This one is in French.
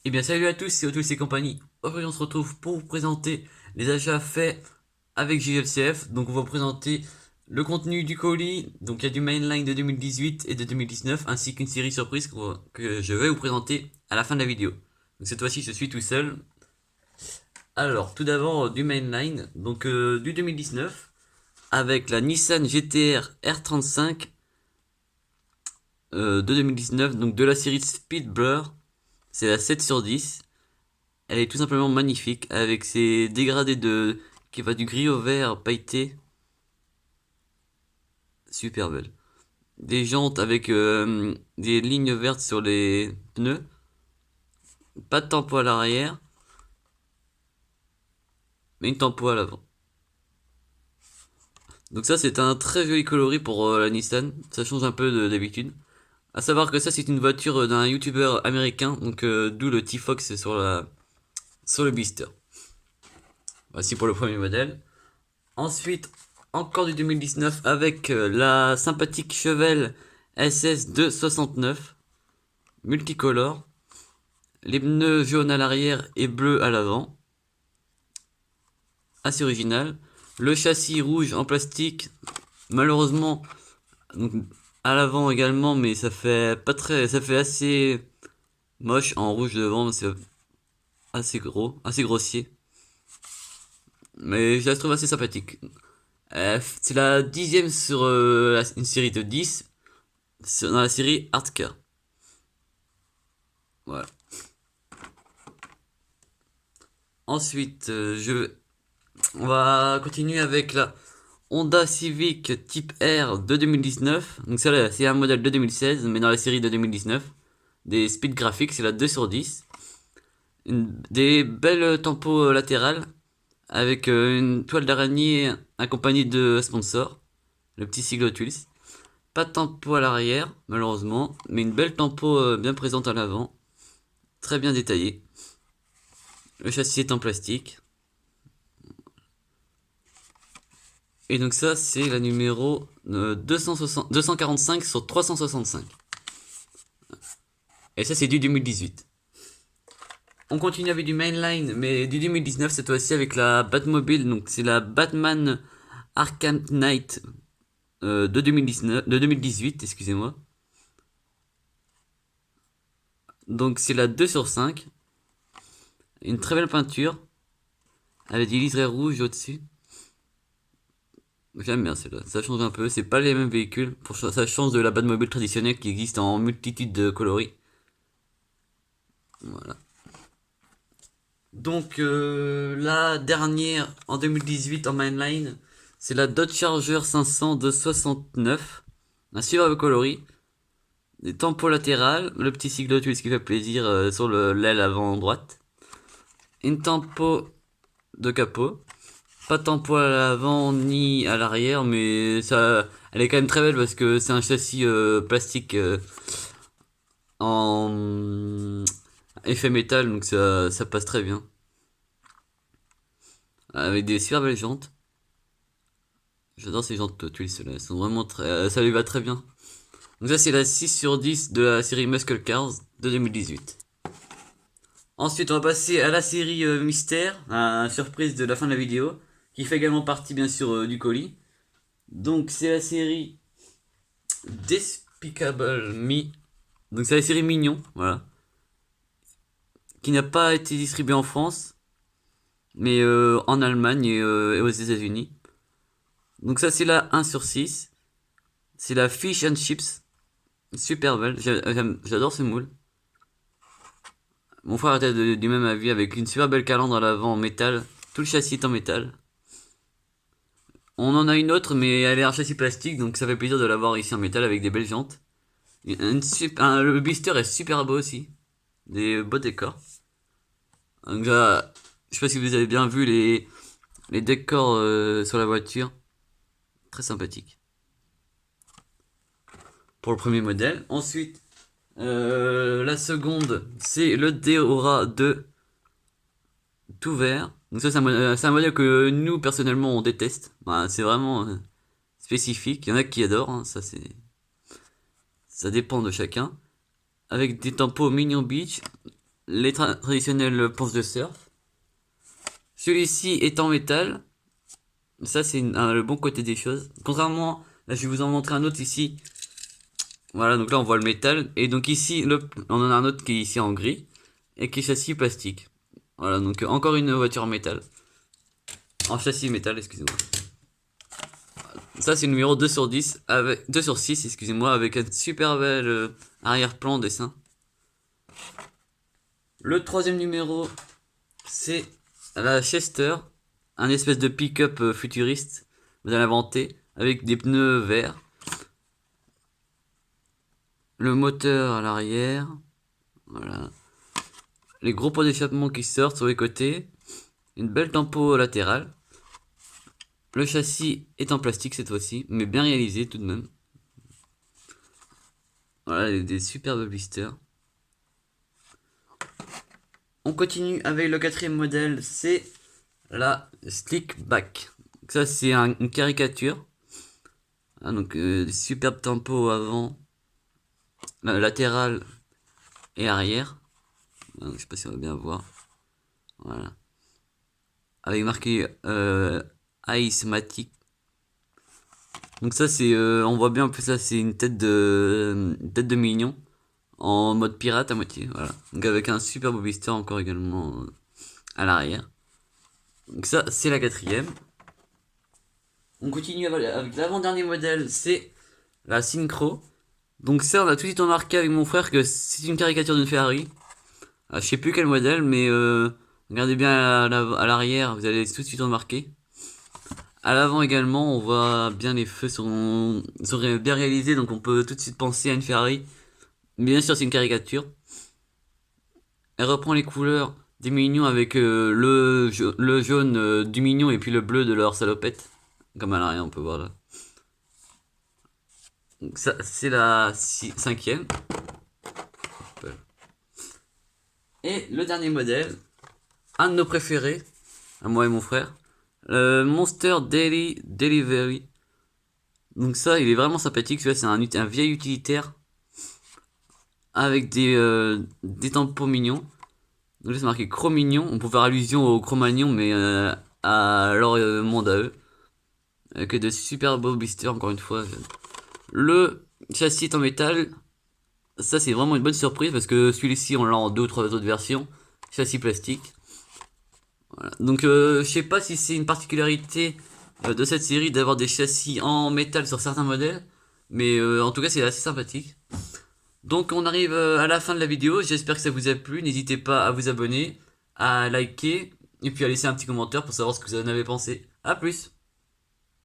Eh bien salut à tous, c'est Otus et compagnie. Aujourd'hui on se retrouve pour vous présenter les achats faits avec JLCF. Donc on va vous présenter le contenu du colis. Donc il y a du mainline de 2018 et de 2019 ainsi qu'une série surprise que je vais vous présenter à la fin de la vidéo. Donc cette fois-ci je suis tout seul. Alors tout d'abord du mainline, donc du 2019 avec la Nissan GT-R R35 de 2019, donc de la série Speed Blur. C'est la 7 sur 10. Elle est tout simplement magnifique avec ses dégradés de qui va du gris au vert pailleté. Super belle. Des jantes avec des lignes vertes sur les pneus. Pas de tempo à l'arrière, mais une tempo à l'avant. Donc ça c'est un très joli coloris pour la Nissan. Ça change un peu d'habitude. À savoir que ça c'est une voiture d'un youtubeur américain, donc d'où le T-Fox sur le blister. Voici pour le premier modèle. Ensuite, encore du 2019 avec la sympathique Chevelle SS269 multicolore. Les pneus jaunes à l'arrière et bleus à l'avant. Assez original. Le châssis rouge en plastique. Malheureusement, donc, à l'avant également, mais ça fait pas très, ça fait assez moche en rouge devant. C'est assez gros, assez grossier. Mais je la trouve assez sympathique. C'est la 10e sur une série de 10 dans la série Hardcore. Voilà. Ensuite, on va continuer avec la Honda Civic Type R de 2019. Donc celle-là, c'est un modèle de 2016, mais dans la série de 2019. Des speed graphiques, c'est la 2 sur 10. Des belles tampos latérales avec une toile d'araignée accompagnée de sponsor, le petit sigle Tuls. Pas de tempo à l'arrière, malheureusement, mais une belle tempo bien présente à l'avant. Très bien détaillée. Le châssis est en plastique. Et donc ça, c'est la numéro 245 sur 365. Et ça, c'est du 2018. On continue avec du mainline, mais du 2019 cette fois-ci avec la Batmobile. Donc c'est la Batman Arkham Knight de 2019, de 2018, excusez-moi. Donc c'est la 2 sur 5. Une très belle peinture avec des liserés rouges au-dessus. J'aime bien celle-là, ça change un peu, c'est pas les mêmes véhicules, ça change de la Batmobile traditionnelle qui existe en multitude de coloris. Voilà. Donc la dernière en 2018 en mainline, c'est la Dodge Charger 500 de 69, un superbe coloris, des tampons latérales, le petit sigle ce qui fait plaisir sur l'aile avant droite, une tempo de capot, pas de tempo à l'avant ni à l'arrière, mais ça, elle est quand même très belle parce que c'est un châssis plastique en effet métal, donc ça passe très bien. Avec des super belles jantes. J'adore ces jantes tuiles, elles sont vraiment très, ça lui va très bien. Donc ça c'est la 6 sur 10 de la série Muscle Cars de 2018. Ensuite on va passer à la série Mystère, à surprise de la fin de la vidéo, qui fait également partie bien sûr du colis. Donc c'est la série Despicable Me. Donc c'est la série Mignon, voilà. Qui n'a pas été distribuée en France, mais en Allemagne et aux États-Unis. Donc ça c'est la 1 sur 6. C'est la Fish and Chips. Super belle, j'adore ce moule. Mon frère était du même avis avec une super belle calandre à l'avant en métal. Tout le châssis est en métal. On en a une autre, mais elle est en châssis plastique, donc ça fait plaisir de l'avoir ici en métal avec des belles jantes. Le blister est super beau aussi. Des beaux décors. Donc là, je sais pas si vous avez bien vu les décors sur la voiture. Très sympathique. Pour le premier modèle. Ensuite, la seconde, c'est le Deora 2 tout vert. Donc ça, c'est un modèle que nous, personnellement, on déteste. Bah, c'est vraiment spécifique. Il y en a qui adorent, hein, ça dépend de chacun. Avec des tampons Mignon Beach. les traditionnelles planches de surf. Celui-ci est en métal. Ça, c'est le bon côté des choses. Contrairement, là, je vais vous en montrer un autre ici. Voilà, donc là, on voit le métal. Et donc ici, on en a un autre qui est ici en gris. Et qui est châssis plastique. Voilà, donc encore une voiture en métal. En châssis métal, excusez-moi. Ça, c'est le numéro 2 sur 10. 2 sur 6, excusez-moi, avec un super bel arrière-plan dessin. Le troisième numéro, c'est la Chester. Un espèce de pick-up futuriste. Vous allez inventer. Avec des pneus verts. Le moteur à l'arrière. Voilà. Les gros pots d'échappement qui sortent sur les côtés. Une belle tempo latérale. Le châssis est en plastique cette fois-ci, mais bien réalisé tout de même. Voilà, des superbes blisters. On continue avec le quatrième modèle, c'est la Slickback. Ça, c'est une caricature. Ah, donc, des superbes tempos avant, latéral et arrière. Ah, je sais pas si on va bien voir. Voilà. Avec marqué Ice-Matic. Donc ça c'est, on voit bien en plus là c'est une tête de mignon en mode pirate à moitié, voilà. Donc avec un super beau blister encore également à l'arrière. Donc ça c'est la quatrième. On continue avec l'avant-dernier modèle, c'est la Synchro. Donc ça on a tout de suite remarqué avec mon frère que c'est une caricature d'une Ferrari. Je sais plus quel modèle mais regardez bien à l'arrière, vous allez tout de suite remarquer. À l'avant également, on voit bien les feux sont bien réalisés, donc on peut tout de suite penser à une Ferrari. Bien sûr, c'est une caricature. Elle reprend les couleurs des mignons avec le jaune du mignon et puis le bleu de leur salopette. Comme à l'arrière, on peut voir là. Donc ça, c'est la cinquième. Et le dernier modèle, un de nos préférés, à moi et mon frère. Monster Daily Delivery. Donc ça, il est vraiment sympathique. Celui-là, c'est un vieil utilitaire avec des tampons mignons. Donc là, c'est marqué Cro-Mignon. On peut faire allusion au Cro-Magnon, mais à leur monde à eux. Avec de super beaux blisters, encore une fois. Le châssis est en métal. Ça, c'est vraiment une bonne surprise parce que celui-ci, on l'a en deux ou trois autres versions. Châssis plastique. Voilà. Donc je sais pas si c'est une particularité de cette série d'avoir des châssis en métal sur certains modèles, mais en tout cas c'est assez sympathique. Donc on arrive à la fin de la vidéo, j'espère que ça vous a plu, n'hésitez pas à vous abonner, à liker, et puis à laisser un petit commentaire pour savoir ce que vous en avez pensé. A plus!